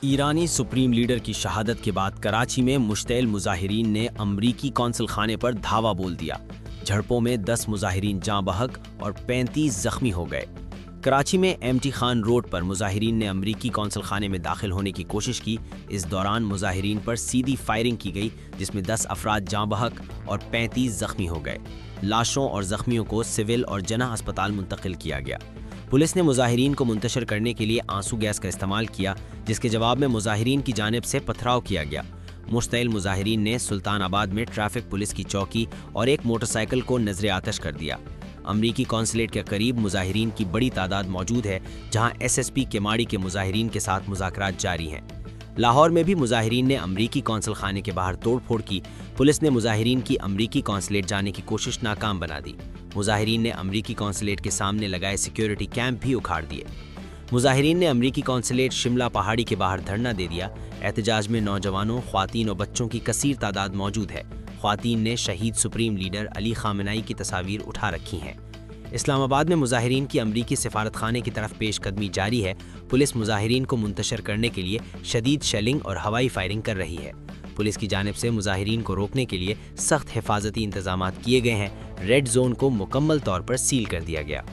ईरानी supreme leader की शहादत के बाद कराची में मुश्तैल मुजाहिरीन ने अमरीकी कौंसल खाने पर धावा बोल दिया। झड़पों में 10 मुजाहिरीन जाँ बहक और 35 जख्मी हो गए। कराची में एमटी खान रोड पर मुजाहिरीन ने अमरीकी कौंसल खाने में दाखिल होने की कोशिश की। इस दौरान मुजाहिरीन पर सीधी फायरिंग की गई, जिसमें 10 अफराद जाँ बहक और 35 जख्मी हो गए। लाशों और जख्मियों को सिविल और जना अस्पताल मुंतकिल किया गया। पुलिस ने मुजाहिरीन को मुंतशर करने के लिए आंसू गैस का इस्तेमाल किया, जिसके जवाब में मुजाहिरीन की जानिब से पथराव किया गया। मुश्तैल मुजाहिरीन ने सुल्तानाबाद में ट्रैफिक पुलिस की चौकी और एक मोटरसाइकिल को नजर आतश कर दिया। अमरीकी कौंसलेट के करीब मुजाहिरीन की बड़ी तादाद मौजूद है, जहां एसएसपी केमाड़ी के मुजाहिरीन के साथ मुज़ाकरात जारी हैं। लाहौर में भी मुजाहिरीन ने अमरीकी कौंसल खाने के बाहर तोड़फोड़ की। पुलिस ने मुजाहिरीन की अमरीकी कौंसलेट जाने की कोशिश नाकाम बना दी। मुजाहिरीन ने अमरीकी कौंसलेट के सामने लगाए सिक्योरिटी कैंप भी उखाड़ दिए। मुजाहिरीन ने अमरीकी कौंसलेट शिमला पहाड़ी के बाहर धरना दे दिया। एहतजाज में नौजवानों, ख्वातीन और बच्चों की कसीर तादाद मौजूद है। ख्वातीन ने शहीद सुप्रीम लीडर अली खामेनी की तस्वीर उठा रखी हैं। इस्लामाबाद में मुजाहिरीन की अमरीकी सिफारत खाने की तरफ पेशकदमी जारी है। पुलिस मुजाहिरीन को मुंतशर करने के लिए शदीद शेलिंग और हवाई फायरिंग कर रही है। पुलिस की जानिब से मुजाहिरीन को रोकने के लिए सख्त हिफाजती इंतजामात किए गए हैं। रेड जोन को मुकम्मल तौर पर सील कर दिया गया।